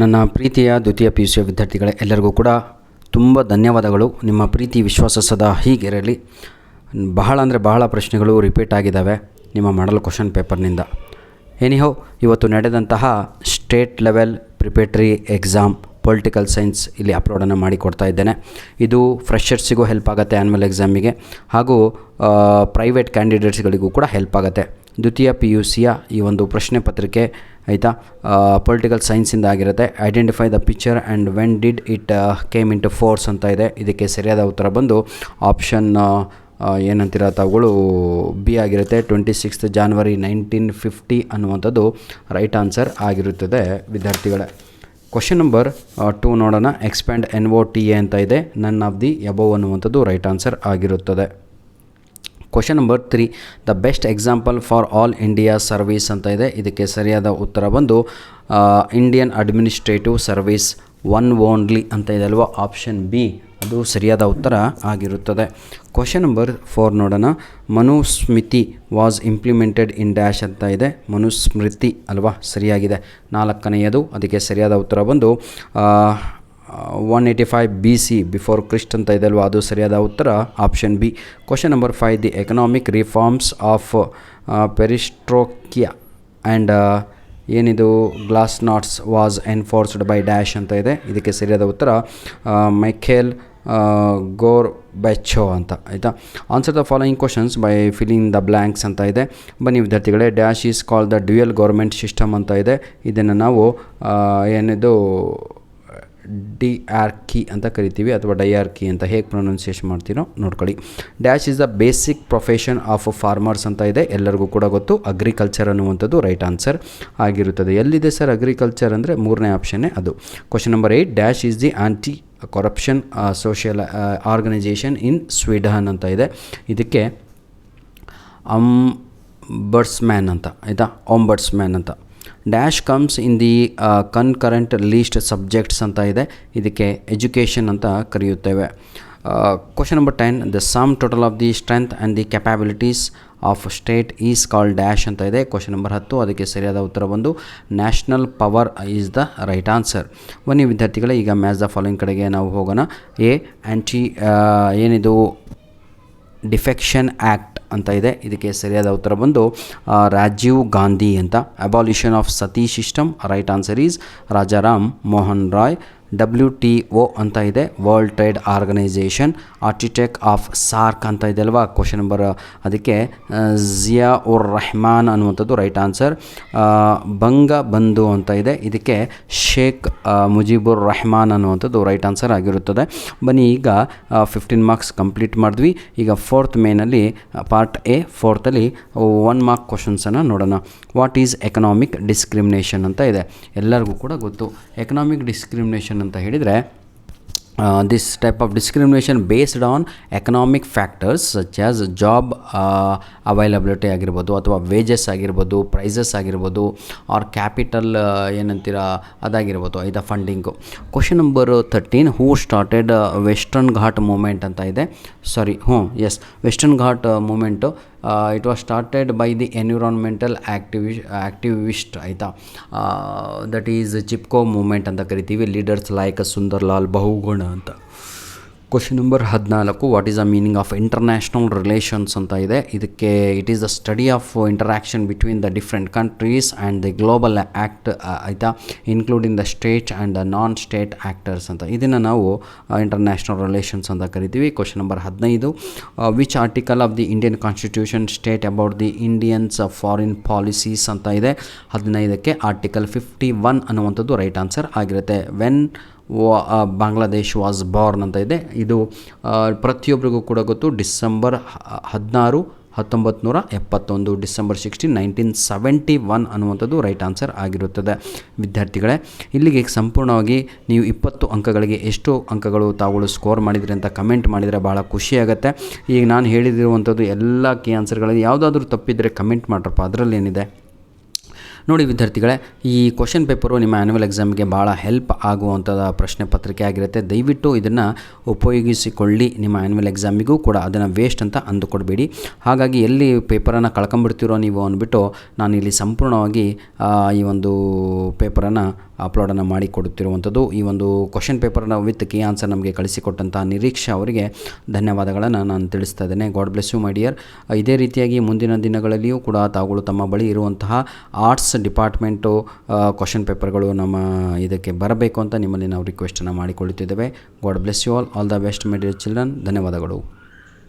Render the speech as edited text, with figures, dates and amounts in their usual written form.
ನನ್ನ ಪ್ರೀತಿಯ ದ್ವಿತೀಯ ಪಿ ಯು ಸಿ ವಿದ್ಯಾರ್ಥಿಗಳೇ, ಎಲ್ಲರಿಗೂ ಕೂಡ ತುಂಬ ಧನ್ಯವಾದಗಳು. ನಿಮ್ಮ ಪ್ರೀತಿ ವಿಶ್ವಾಸ ಸದಾ ಹೀಗಿರಲಿ. ಬಹಳ ಪ್ರಶ್ನೆಗಳು ರಿಪೀಟ್ ಆಗಿದ್ದಾವೆ ನಿಮ್ಮ ಮಾಡಲ್ ಕ್ವಶನ್ ಪೇಪರ್ನಿಂದ. ಎನಿಹೋ, ಇವತ್ತು ನಡೆದಂತಹ state level preparatory exam political science ಇಲ್ಲಿ ಅಪ್ಲೋಡನ್ನು ಮಾಡಿಕೊಡ್ತಾ ಇದ್ದೇನೆ. ಇದು ಫ್ರೆಷರ್ಸಿಗೂ ಹೆಲ್ಪ್ ಆಗುತ್ತೆ, ಆ್ಯನ್ಯುವಲ್ ಎಕ್ಸಾಮಿಗೆ, ಹಾಗೂ ಪ್ರೈವೇಟ್ ಕ್ಯಾಂಡಿಡೇಟ್ಸ್ಗಳಿಗೂ ಕೂಡ ಹೆಲ್ಪ್ ಆಗುತ್ತೆ. ದ್ವಿತೀಯ ಪಿ ಯು ಸಿಯ ಈ ಒಂದು ಪ್ರಶ್ನೆ ಪತ್ರಿಕೆ ಆಯಿತಾ, ಪೊಲಿಟಿಕಲ್ ಸೈನ್ಸಿಂದ ಆಗಿರುತ್ತೆ. Identify the picture and when did it came into force ಅಂತ ಇದೆ. ಇದಕ್ಕೆ ಸರಿಯಾದ ಉತ್ತರ ಬಂದು ಆಪ್ಷನ್ ಏನಂತೀರ ತಾವುಗಳು ಬಿ ಆಗಿರುತ್ತೆ. 26 January 1950 ಅನ್ನುವಂಥದ್ದು ರೈಟ್ ಆನ್ಸರ್ ಆಗಿರುತ್ತದೆ ವಿದ್ಯಾರ್ಥಿಗಳೇ. ಕ್ವಶನ್ ನಂಬರ್ 2 ನೋಡೋಣ. ಎಕ್ಸ್ಪ್ಯಾಂಡ್ NOTA ಅಂತ ಇದೆ. ನನ್ ಆಫ್ ದಿ ಎಬೋವ್ ಅನ್ನುವಂಥದ್ದು ರೈಟ್ ಆನ್ಸರ್ ಆಗಿರುತ್ತದೆ. Question number 3, the best example for all India service ಅಂತ ಇದೆ. ಇದಕ್ಕೆ ಸರಿಯಾದ ಉತ್ತರ ಬಂದು Indian administrative service one only ಅಂತ ಇದೆ ಅಲ್ವಾ, ಆಪ್ಷನ್ ಬಿ ಅದು ಸರಿಯಾದ ಉತ್ತರ ಆಗಿರುತ್ತದೆ. ಕ್ವಶನ್ ನಂಬರ್ 4 ನೋಡೋಣ. Manusmriti was implemented in dash ಅಂತ ಇದೆ. ಮನುಸ್ಮೃತಿ ಅಲ್ವಾ, ಸರಿಯಾಗಿದೆ. 4ನೆಯದು. ಅದಕ್ಕೆ ಸರಿಯಾದ ಉತ್ತರ ಬಂದು 185 BC ಬಿಫೋರ್ ಕ್ರಿಸ್ಟ್ ಅಂತ ಇದೆ ಅಲ್ವಾ, ಅದು ಸರಿಯಾದ ಉತ್ತರ option B. Question number 5, the economic reforms of perestroika and ಏನಿದು glasnost was enforced by dash ಅಂತ ಇದೆ. ಇದಕ್ಕೆ ಸರಿಯಾದ ಉತ್ತರ ಮೈಖೇಲ್ ಗೋರ್ಬೆಚೋ ಅಂತ ಆಯಿತಾ. Answer the following questions by filling the blanks ಅಂತ ಇದೆ. ಬನ್ನಿ ವಿದ್ಯಾರ್ಥಿಗಳೇ, dash is called the dual government system ಅಂತ ಇದೆ. ಇದನ್ನು ನಾವು ಏನಿದು ಡಿಆರ್ಕಿ ಅಂತ ಕರಿತೀವಿ, ಅಥವಾ ಡೈಆರ್ಕಿ ಅಂತ ಹೇಗೆ ಪ್ರೊನೌನ್ಸಿಯೇಷನ್ ಮಾಡ್ತೀನೋ ನೋಡ್ಕೊಳ್ಳಿ. Dash is the basic profession of farmers ಅಂತ ಇದೆ. ಎಲ್ಲರಿಗೂ ಕೂಡ ಗೊತ್ತು, ಅಗ್ರಿಕಲ್ಚರ್ ಅನ್ನುವಂಥದ್ದು ರೈಟ್ ಆನ್ಸರ್ ಆಗಿರುತ್ತದೆ. ಎಲ್ಲಿದೆ ಸರ್ ಅಗ್ರಿಕಲ್ಚರ್ ಅಂದರೆ 3ನೇ ಆಪ್ಷನ್ನೇ ಅದು. Question number 8, dash is the anti corruption social organisation in Sweden ಅಂತ ಇದೆ. ಇದಕ್ಕೆ ಅಂಬರ್ಸ್ಮ್ಯಾನ್ ಅಂತ ಆಯಿತಾ, ಆಂಬರ್ಸ್ಮ್ಯಾನ್ ಅಂತ. Dash comes in the concurrent list subjects ಅಂತ ಇದೆ. ಇದಕ್ಕೆ ಎಜುಕೇಷನ್ ಅಂತ ಕರೆಯುತ್ತೇವೆ. Question number 10, the sum total of the strength and the capabilities of state is called dash ಅಂತ ಇದೆ. ಕ್ವಶನ್ ನಂಬರ್ 10, ಅದಕ್ಕೆ ಸರಿಯಾದ ಉತ್ತರ ಬಂದು national power is the right answer. ಬನ್ನಿ ವಿದ್ಯಾರ್ಥಿಗಳೇ, ಈಗ ಮ್ಯಾಚ್ ದ ಫಾಲೋಯಿಂಗ್ ಕಡೆಗೆ ನಾವು ಹೋಗೋಣ. ಏನಿದು ಡಿಫೆಕ್ಷನ್ ಆ್ಯಕ್ಟ್ ಅಂತ ಇದೆ. ಇದಕ್ಕೆ ಸರಿಯಾದ ಉತ್ತರ ಬಂದು ರಾಜೀವ್ ಗಾಂಧಿ ಅಂತ. Abolition of sati system right answer is Rajaram Mohan Roy. WTO ಅಂತ ಇದೆ, world trade organisation. Architect of SAARC ಅಂತ ಇದೆ ಅಲ್ವಾ, ಕ್ವಶನ್ ನಂಬರ್ ಅದಕ್ಕೆ ಜಿಯಾ ಉರ್ ರೆಹಮಾನ್ ಅನ್ನುವಂಥದ್ದು ರೈಟ್ ಆನ್ಸರ್. ಬಂಗ ಬಂಧು ಅಂತ ಇದೆ. ಇದಕ್ಕೆ ಶೇಖ್ ಮುಜಿಬುರ್ ರೆಹಮಾನ್ ಅನ್ನುವಂಥದ್ದು ರೈಟ್ ಆನ್ಸರ್ ಆಗಿರುತ್ತದೆ. ಬನ್ನಿ, ಈಗ 15 ಮಾರ್ಕ್ಸ್ ಕಂಪ್ಲೀಟ್ ಮಾಡಿದ್ವಿ. ಈಗ 4th ಮೇನಲ್ಲಿ ಪಾರ್ಟ್ ಎ 4th 1 ಮಾರ್ಕ್ ಕ್ವಶನ್ಸನ್ನು ನೋಡೋಣ. ವಾಟ್ ಈಸ್ ಎಕನಾಮಿಕ್ ಡಿಸ್ಕ್ರಿಮಿನೇಷನ್ ಅಂತ ಇದೆ. ಎಲ್ಲರಿಗೂ ಕೂಡ ಗೊತ್ತು ಎಕನಾಮಿಕ್ ಡಿಸ್ಕ್ರಿಮಿನೇಷನ್ ಅಂತ ಹೇಳಿದರೆ this type of discrimination based on economic factors such as job availability ಆಗಿರ್ಬೋದು, ಅಥವಾ ವೇಜಸ್ ಆಗಿರ್ಬೋದು, ಪ್ರೈಸಸ್ ಆಗಿರ್ಬೋದು, ಆರ್ ಕ್ಯಾಪಿಟಲ್ ಏನಂತೀರ ಅದಾಗಿರ್ಬೋದು, ಇದು funding. Question number 13, who started Western Ghat movement ಅಂತ ಇದೆ. Western Ghat movement it was started by the environmental activist ಆಯಿತಾ. ದಟ್ ಈಸ್ ಚಿಪ್ಕೋ ಮೂಮೆಂಟ್ ಅಂತ ಕರಿತೀವಿ. ಲೀಡರ್ಸ್ ಲೈಕ್ ಸುಂದರ್ಲಾಲ್ ಬಹುಗುಣ ಅಂತ. Question number 14, what is the meaning of international relations ಅಂತ ಇದೆ. ಇದಕ್ಕೆ it is the study of interaction between the different countries and the global act ಆಯಿತಾ, including the state and the non state actors ಅಂತ. ಇದನ್ನು ನಾವು international relations ಅಂತ ಕರಿತೀವಿ. Question number 15, which article of the Indian constitution state about the Indians foreign policies ಅಂತ ಇದೆ. 15ಕ್ಕೆ article 51 ಅನ್ನುವಂಥದ್ದು right answer ಆಗಿರುತ್ತೆ. ವೆನ್ ಬಾಂಗ್ಲಾದೇಶ್ ವಾಸ್ ಬಾರ್ನ್ ಅಂತ ಇದೆ. ಇದು ಪ್ರತಿಯೊಬ್ಬರಿಗೂ ಕೂಡ ಗೊತ್ತು. ಡಿಸೆಂಬರ್ 16, 1971, ಡಿಸೆಂಬರ್ 16, 1971 ಅನ್ನುವಂಥದ್ದು ರೈಟ್ ಆನ್ಸರ್ ಆಗಿರುತ್ತದೆ ವಿದ್ಯಾರ್ಥಿಗಳೇ. ಇಲ್ಲಿಗೆ ಸಂಪೂರ್ಣವಾಗಿ ನೀವು 20 ಅಂಕಗಳಿಗೆ ಎಷ್ಟು ಅಂಕಗಳು ತಾವುಗಳು ಸ್ಕೋರ್ ಮಾಡಿದ್ರಿ ಅಂತ ಕಮೆಂಟ್ ಮಾಡಿದರೆ ಭಾಳ ಖುಷಿಯಾಗುತ್ತೆ. ಈಗ ನಾನು ಹೇಳಿದಿರುವಂಥದ್ದು ಎಲ್ಲ ಕೀ ಆನ್ಸರ್ಗಳಲ್ಲಿ ಯಾವುದಾದ್ರೂ ತಪ್ಪಿದರೆ ಕಮೆಂಟ್ ಮಾಡ್ರಪ್ಪ, ಅದರಲ್ಲೇನಿದೆ. ನೋಡಿ ವಿದ್ಯಾರ್ಥಿಗಳೇ, ಈ ಕ್ವಶನ್ ಪೇಪರು ನಿಮ್ಮ ಆ್ಯನ್ಯುವಲ್ ಎಕ್ಸಾಮ್ಗೆ ಭಾಳ ಹೆಲ್ಪ್ ಆಗುವಂಥ ಪ್ರಶ್ನೆ ಪತ್ರಿಕೆ ಆಗಿರುತ್ತೆ. ದಯವಿಟ್ಟು ಇದನ್ನು ಉಪಯೋಗಿಸಿಕೊಳ್ಳಿ. ನಿಮ್ಮ ಆ್ಯನ್ಯುವಲ್ ಎಕ್ಸಾಮಿಗೂ ಕೂಡ ಅದನ್ನು ವೇಸ್ಟ್ ಅಂತ ಅಂದುಕೊಡ್ಬೇಡಿ. ಹಾಗಾಗಿ ಎಲ್ಲಿ ಪೇಪರನ್ನು ಕಳ್ಕೊಂಬಿಡ್ತೀರೋ ನೀವು ಅಂದ್ಬಿಟ್ಟು ನಾನಿಲ್ಲಿ ಸಂಪೂರ್ಣವಾಗಿ ಈ ಒಂದು ಪೇಪರನ್ನು ಅಪ್ಲೋಡನ್ನು ಮಾಡಿ ಕೊಡುತ್ತಿರುವಂಥದ್ದು. ಈ ಒಂದು ಕ್ವಶನ್ ಪೇಪರ್ನ ವಿತ್ ಕೀ ಆನ್ಸರ್ ನಮಗೆ ಕಳಿಸಿಕೊಟ್ಟಂಥ ನಿರೀಕ್ಷೆ ಅವರಿಗೆ ಧನ್ಯವಾದಗಳನ್ನು ನಾನು ತಿಳಿಸ್ತಾ ಇದ್ದೇನೆ. God bless you my dear. ಇದೇ ರೀತಿಯಾಗಿ ಮುಂದಿನ ದಿನಗಳಲ್ಲಿಯೂ ಕೂಡ ತಾವುಗಳು ತಮ್ಮ ಬಳಿ ಇರುವಂತಹ ಆರ್ಟ್ಸ್ ಡಿಪಾರ್ಟ್ಮೆಂಟು ಕ್ವಶನ್ ಪೇಪರ್ಗಳು ನಮ್ಮ ಇದಕ್ಕೆ ಬರಬೇಕು ಅಂತ ನಿಮ್ಮಲ್ಲಿ ನಾವು ರಿಕ್ವೆಸ್ಟನ್ನು ಮಾಡಿಕೊಳ್ಳುತ್ತಿದ್ದೇವೆ. God bless you all the best my dear children. ಧನ್ಯವಾದಗಳು.